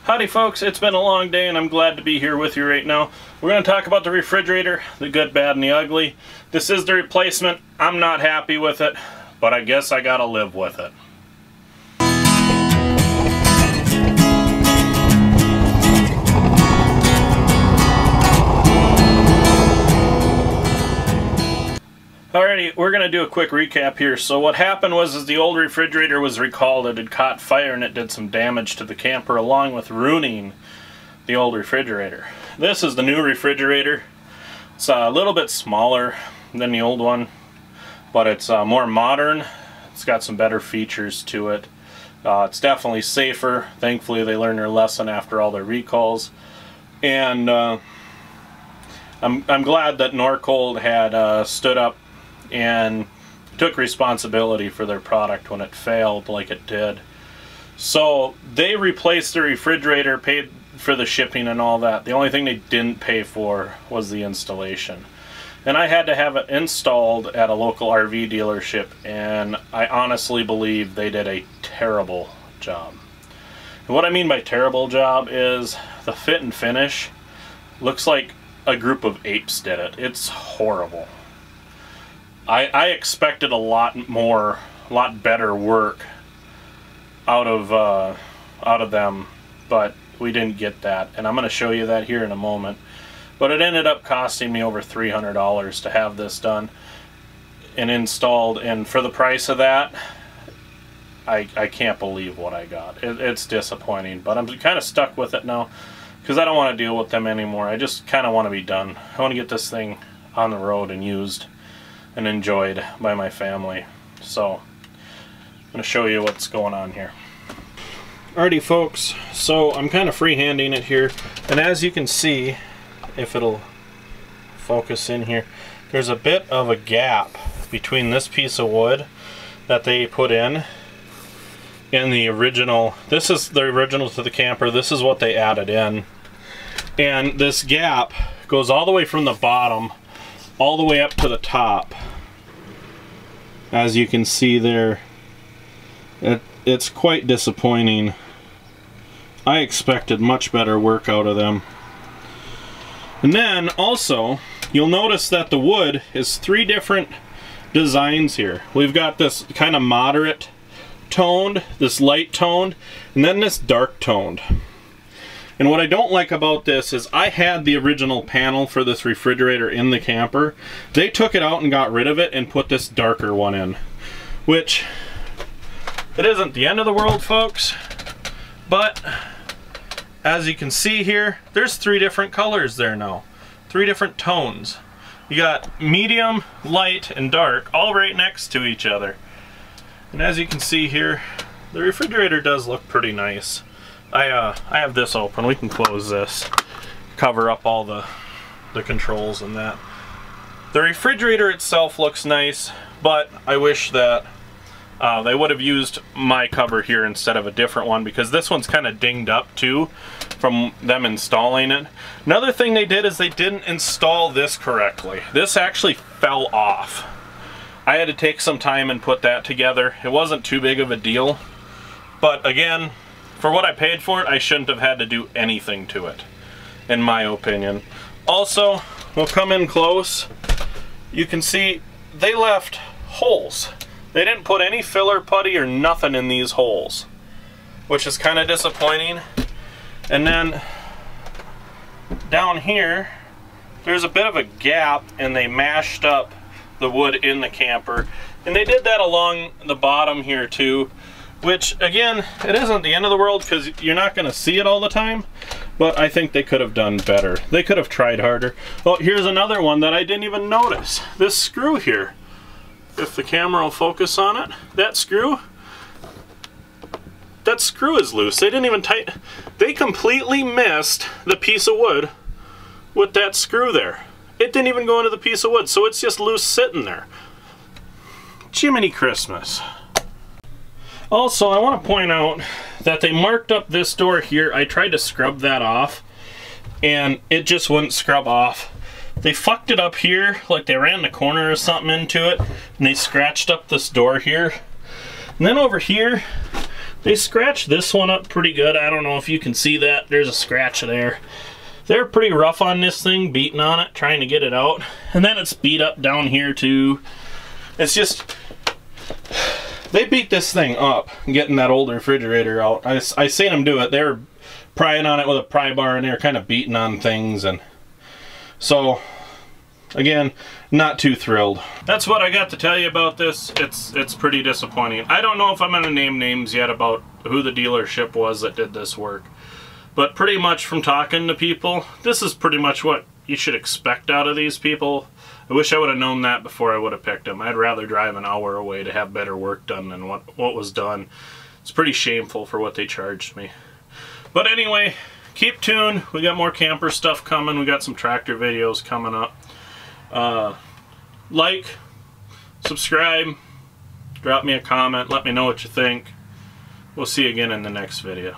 Howdy folks, it's been a long day and I'm glad to be here with you right now. We're going to talk about the refrigerator, the good, bad, and the ugly. This is the replacement. I'm not happy with it, but I guess I gotta live with it. Alrighty, we're going to do a quick recap here. So what happened was the old refrigerator was recalled. It had caught fire and it did some damage to the camper along with ruining the old refrigerator. This is the new refrigerator. It's a little bit smaller than the old one, but it's more modern. It's got some better features to it. It's definitely safer. Thankfully they learned their lesson after all their recalls. And I'm glad that Norcold had stood up and took responsibility for their product when it failed like it did. So they replaced the refrigerator, paid for the shipping and all that. The only thing they didn't pay for was the installation. And I had to have it installed at a local RV dealership, and I honestly believe they did a terrible job. And what I mean by terrible job is the fit and finish looks like a group of apes did it. It's horrible. I expected a lot better work out of them, but we didn't get that, and I'm going to show you that here in a moment. But it ended up costing me over $300 to have this done and installed, and for the price of that, I can't believe what I got. It's disappointing, but I'm kind of stuck with it now because I don't want to deal with them anymore. I just kind of want to be done. I want to get this thing on the road and used and enjoyed by my family. So I'm going to show you what's going on here. Alrighty folks, so I'm kind of freehanding it here, and as you can see, if it'll focus in here, there's a bit of a gap between this piece of wood that they put in and the original. This is the original to the camper. This is what they added in, and this gap goes all the way from the bottom all the way up to the top. As you can see there, it's quite disappointing. I expected much better work out of them. And then also, you'll notice that the wood is 3 different designs here. We've got this kind of moderate toned, this light toned, and then this dark toned. And what I don't like about this is I had the original panel for this refrigerator in the camper. They took it out and got rid of it and put this darker one in, which it isn't the end of the world, folks, but as you can see here, there's 3 different colors there now. 3 different tones. You got medium, light, and dark all right next to each other. And as you can see here, the refrigerator does look pretty nice. I have this open. We can close this, cover up all the controls and that. The refrigerator itself looks nice, but I wish that they would have used my cover here instead of a different one, because this one's kind of dinged up too from them installing it. Another thing they did is they didn't install this correctly. This actually fell off. I had to take some time and put that together. It wasn't too big of a deal, but again, for what I paid for it, I shouldn't have had to do anything to it, in my opinion. Also, we'll come in close. You can see they left holes. They didn't put any filler putty or nothing in these holes, which is kind of disappointing. And then down here, there's a bit of a gap, and they mashed up the wood in the camper. And they did that along the bottom here too, which again, it isn't the end of the world because you're not going to see it all the time, but I think they could have done better. They could have tried harder. Oh, here's another one that I didn't even notice. This screw here, if the camera will focus on it, that screw is loose. They didn't even tighten. They completely missed the piece of wood with that screw there. It didn't even go into the piece of wood, so it's just loose sitting there. Jiminy Christmas. Also, I want to point out that they marked up this door here. I tried to scrub that off, and it just wouldn't scrub off. They fucked it up here, like they ran the corner or something into it, and they scratched up this door here. And then over here, They scratched this one up pretty good. I don't know if you can see that. There's a scratch there. They're pretty rough on this thing, beating on it, trying to get it out. And then it's beat up down here too. It's just, they beat this thing up getting that old refrigerator out. I seen them do it. They were prying on it with a pry bar and they were kind of beating on things, and so again, not too thrilled. That's what I got to tell you about this. It's pretty disappointing. I don't know if I'm going to name names yet about who the dealership was that did this work, but pretty much from talking to people, this is pretty much what you should expect out of these people. I wish I would have known that before I would have picked them. I'd rather drive an hour away to have better work done than what was done. It's pretty shameful for what they charged me. But anyway, keep tuned. We got more camper stuff coming. We got some tractor videos coming up. Like, subscribe, drop me a comment, let me know what you think. We'll see you again in the next video.